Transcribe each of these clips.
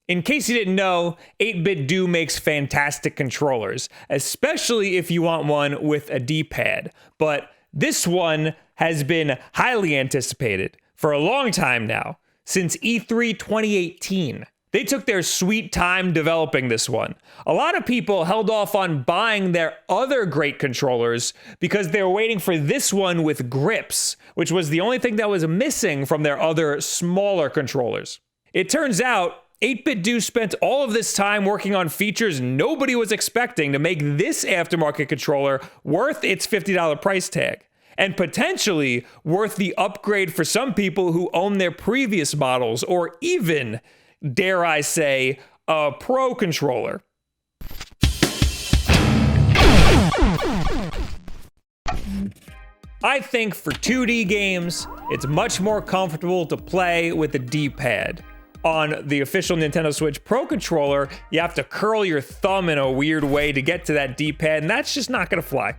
In case you didn't know, 8BitDo makes fantastic controllers, especially if you want one with a D-pad. But this one has been highly anticipated for a long time now, since E3 2018. They took their sweet time developing this one. A lot of people held off on buying their other great controllers because they were waiting for this one with grips, which was the only thing that was missing from their other smaller controllers. It turns out 8BitDo spent all of this time working on features nobody was expecting to make this aftermarket controller worth its $50 price tag, and potentially worth the upgrade for some people who own their previous models, or even, dare I say, a pro controller. I think for 2D games, it's much more comfortable to play with a D-pad. On the official Nintendo Switch Pro controller, you have to curl your thumb in a weird way to get to that D-pad, and that's just not gonna fly.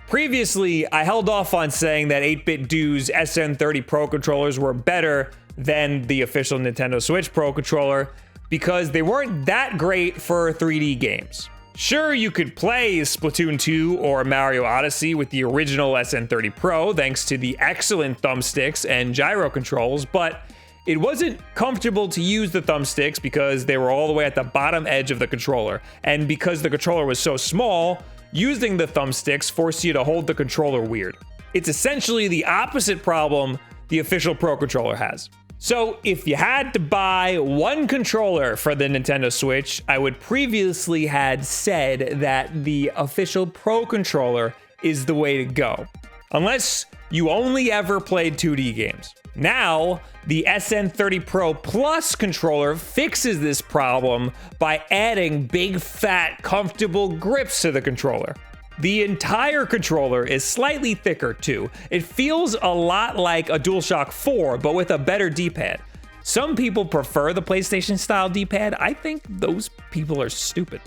Previously, I held off on saying that 8BitDo's SN30 Pro controllers were better than the official Nintendo Switch Pro controller because they weren't that great for 3D games. Sure, you could play Splatoon 2 or Mario Odyssey with the original SN30 Pro thanks to the excellent thumbsticks and gyro controls, but it wasn't comfortable to use the thumbsticks because they were all the way at the bottom edge of the controller, and because the controller was so small, using the thumbsticks forced you to hold the controller weird. It's essentially the opposite problem the official Pro controller has. So if you had to buy one controller for the Nintendo Switch, I would previously had said that the official Pro controller is the way to go. Unless you only ever played 2D games. Now, the SN30 Pro Plus controller fixes this problem by adding big, fat, comfortable grips to the controller. The entire controller is slightly thicker too. It feels a lot like a DualShock 4, but with a better D-pad. Some people prefer the PlayStation style D-pad. I think those people are stupid.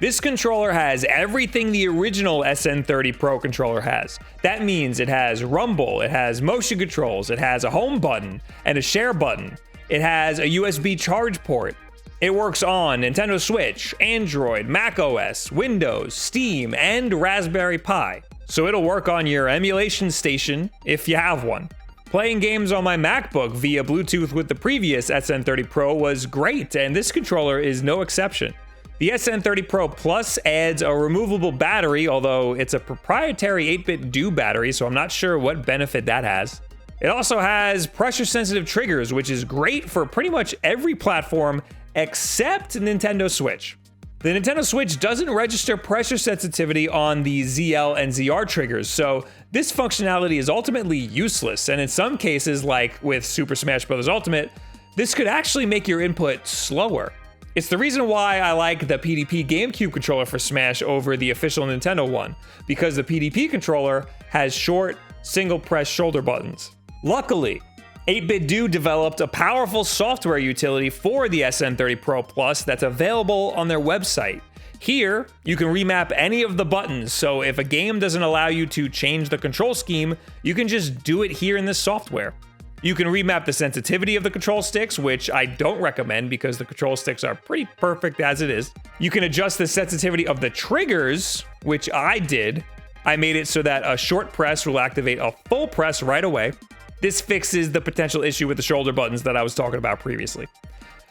This controller has everything the original SN30 Pro controller has. That means it has rumble, it has motion controls, it has a home button and a share button. It has a USB charge port. It works on Nintendo Switch, Android, macOS, Windows, Steam, and Raspberry Pi. So it'll work on your emulation station if you have one. Playing games on my MacBook via Bluetooth with the previous SN30 Pro was great, and this controller is no exception. The SN30 Pro Plus adds a removable battery, although it's a proprietary 8BitDo battery, so I'm not sure what benefit that has. It also has pressure-sensitive triggers, which is great for pretty much every platform except Nintendo Switch. The Nintendo Switch doesn't register pressure sensitivity on the ZL and ZR triggers, so this functionality is ultimately useless, and in some cases, like with Super Smash Bros. Ultimate, this could actually make your input slower. It's the reason why I like the PDP GameCube controller for Smash over the official Nintendo one, because the PDP controller has short, single-press shoulder buttons. Luckily, 8BitDo developed a powerful software utility for the SN30 Pro Plus that's available on their website. Here, you can remap any of the buttons, so if a game doesn't allow you to change the control scheme, you can just do it here in this software. You can remap the sensitivity of the control sticks, which I don't recommend because the control sticks are pretty perfect as it is. You can adjust the sensitivity of the triggers, which I did. I made it so that a short press will activate a full press right away. This fixes the potential issue with the shoulder buttons that I was talking about previously.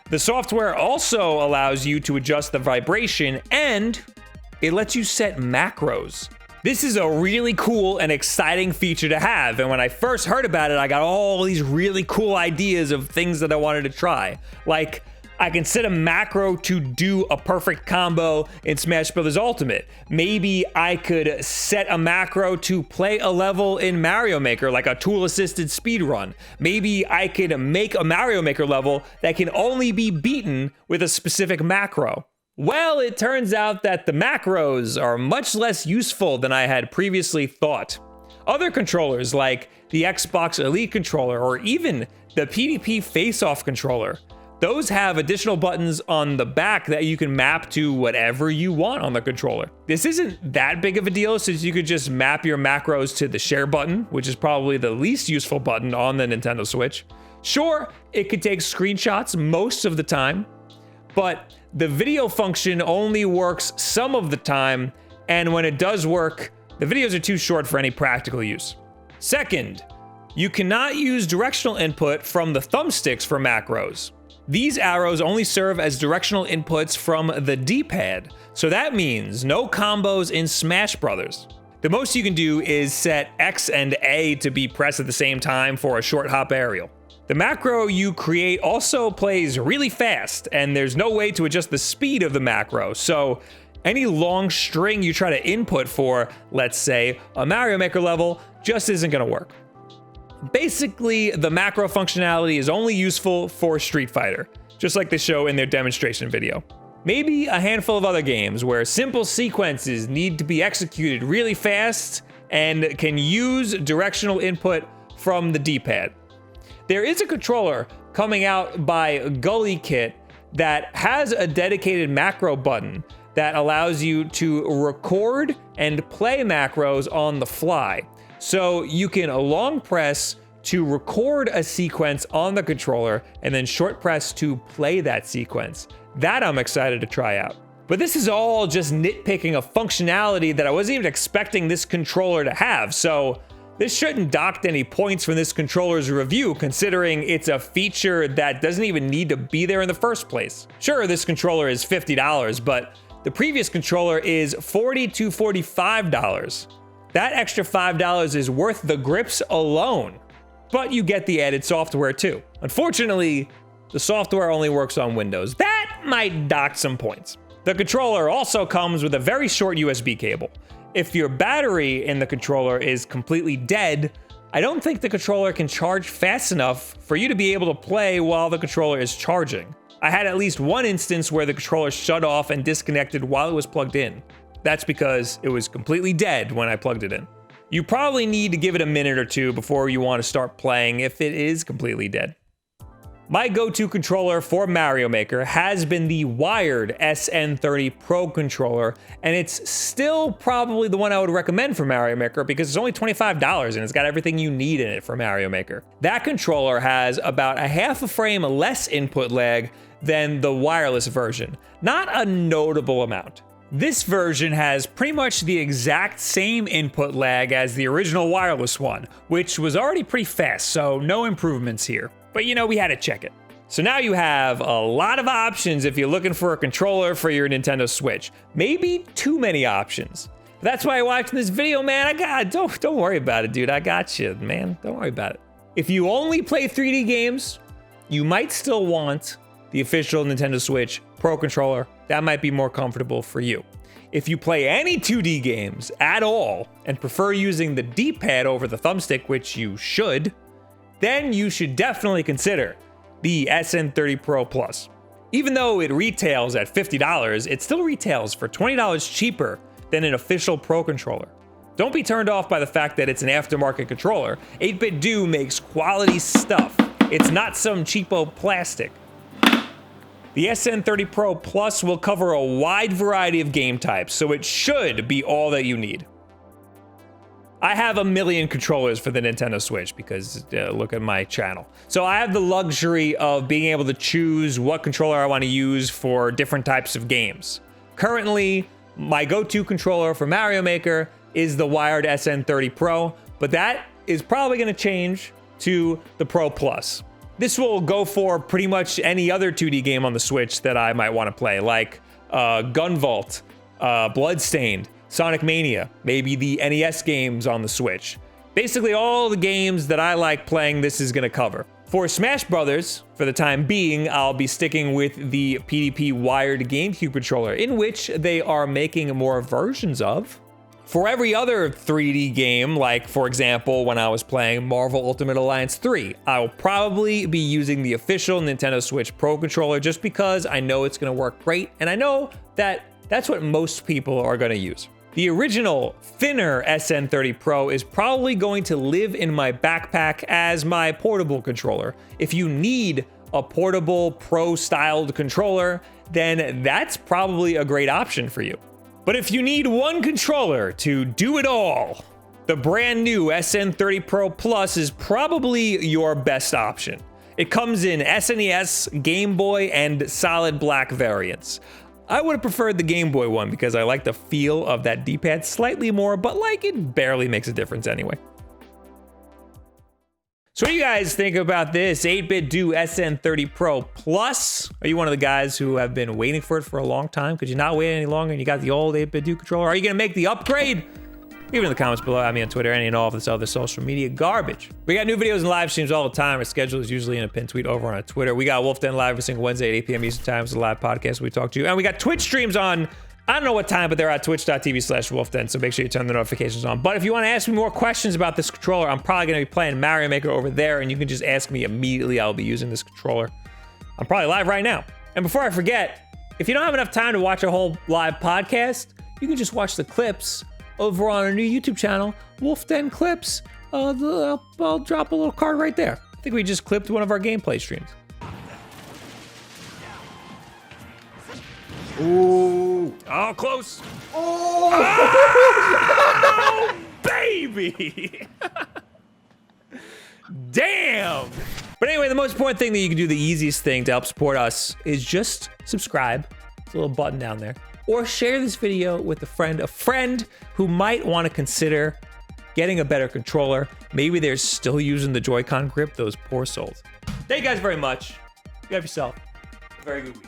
The software also allows you to adjust the vibration, and it lets you set macros. This is a really cool and exciting feature to have, and when I first heard about it, I got all these really cool ideas of things that I wanted to try. Like, I can set a macro to do a perfect combo in Smash Bros. Ultimate. Maybe I could set a macro to play a level in Mario Maker, like a tool-assisted speedrun. Maybe I could make a Mario Maker level that can only be beaten with a specific macro. Well, it turns out that the macros are much less useful than I had previously thought. Other controllers like the Xbox Elite controller or even the PDP Face-Off controller, those have additional buttons on the back that you can map to whatever you want on the controller. This isn't that big of a deal since you could just map your macros to the share button, which is probably the least useful button on the Nintendo Switch. Sure, it could take screenshots most of the time, but the video function only works some of the time, and when it does work, the videos are too short for any practical use. Second, you cannot use directional input from the thumbsticks for macros. These arrows only serve as directional inputs from the D-pad, so that means no combos in Smash Brothers. The most you can do is set X and A to be pressed at the same time for a short hop aerial. The macro you create also plays really fast, and there's no way to adjust the speed of the macro, so any long string you try to input for, let's say, a Mario Maker level, just isn't gonna work. Basically, the macro functionality is only useful for Street Fighter, just like they show in their demonstration video. Maybe a handful of other games where simple sequences need to be executed really fast and can use directional input from the D-pad. There is a controller coming out by Gully Kit that has a dedicated macro button that allows you to record and play macros on the fly. So you can long press to record a sequence on the controller and then short press to play that sequence. That I'm excited to try out. But this is all just nitpicking a functionality that I wasn't even expecting this controller to have, so this shouldn't dock any points from this controller's review, considering it's a feature that doesn't even need to be there in the first place. Sure, this controller is $50, but the previous controller is $40 to $45. That extra $5 is worth the grips alone, but you get the added software too. Unfortunately, the software only works on Windows. That might dock some points. The controller also comes with a very short USB cable. If your battery in the controller is completely dead, I don't think the controller can charge fast enough for you to be able to play while the controller is charging. I had at least one instance where the controller shut off and disconnected while it was plugged in. That's because it was completely dead when I plugged it in. You probably need to give it a minute or two before you want to start playing if it is completely dead. My go-to controller for Mario Maker has been the wired SN30 Pro controller, and it's still probably the one I would recommend for Mario Maker because it's only $25 and it's got everything you need in it for Mario Maker. That controller has about a half a frame less input lag than the wireless version, not a notable amount. This version has pretty much the exact same input lag as the original wireless one, which was already pretty fast, so no improvements here. But you know, we had to check it. So now you have a lot of options if you're looking for a controller for your Nintendo Switch. Maybe too many options. But that's why you're watching this video, man. Don't worry about it, dude. I got you, man. Don't worry about it. If you only play 3D games, you might still want the official Nintendo Switch Pro controller. That might be more comfortable for you. If you play any 2D games at all and prefer using the D-pad over the thumbstick, which you should, then you should definitely consider the SN30 Pro Plus. Even though it retails at $50, it still retails for $20 cheaper than an official Pro controller. Don't be turned off by the fact that it's an aftermarket controller. 8BitDo makes quality stuff. It's not some cheapo plastic. The SN30 Pro Plus will cover a wide variety of game types, so it should be all that you need. I have a million controllers for the Nintendo Switch because look at my channel. So I have the luxury of being able to choose what controller I want to use for different types of games. Currently, my go-to controller for Mario Maker is the wired SN30 Pro, but that is probably going to change to the Pro Plus. This will go for pretty much any other 2D game on the Switch that I might want to play, like Gunvolt, Bloodstained, Sonic Mania, maybe the NES games on the Switch. Basically all the games that I like playing, this is gonna cover. For Smash Brothers, for the time being, I'll be sticking with the PDP wired GameCube controller, in which they are making more versions of. For every other 3D game, like for example, when I was playing Marvel Ultimate Alliance 3, I will probably be using the official Nintendo Switch Pro controller just because I know it's gonna work great, and I know that that's what most people are gonna use. The original, thinner SN30 Pro is probably going to live in my backpack as my portable controller. If you need a portable Pro-styled controller, then that's probably a great option for you. But if you need one controller to do it all, the brand new SN30 Pro Plus is probably your best option. It comes in SNES, Game Boy, and solid black variants. I would have preferred the Game Boy one because I like the feel of that D-pad slightly more, but like it barely makes a difference anyway. So what do you guys think about this 8BitDo SN30 Pro Plus? Are you one of the guys who have been waiting for it for a long time? Could you not wait any longer and you got the old 8BitDo controller? Are you gonna make the upgrade? Leave it in the comments below. I mean, on Twitter, any and all of this other social media garbage. We got new videos and live streams all the time. Our schedule is usually in a pinned tweet over on Twitter. We got Wulff Den live every single Wednesday at 8 p.m. Eastern Time. It's a live podcast where we talk to you. And we got Twitch streams on, I don't know what time, but they're at twitch.tv/WulffDen, so make sure you turn the notifications on. But if you want to ask me more questions about this controller, I'm probably going to be playing Mario Maker over there, and you can just ask me immediately. I'll be using this controller. I'm probably live right now. And before I forget, if you don't have enough time to watch a whole live podcast, you can just watch the clips over on our new YouTube channel, Wulff Den Clips. I'll drop a little card right there. I think we just clipped one of our gameplay streams. Ooh. Oh, close. Oh, oh baby. Damn. But anyway, the most important thing that you can do, the easiest thing to help support us, is just subscribe. There's a little button down there. Or share this video with a friend who might want to consider getting a better controller. Maybe they're still using the Joy-Con grip, those poor souls. Thank you guys very much. You have yourself a very good week.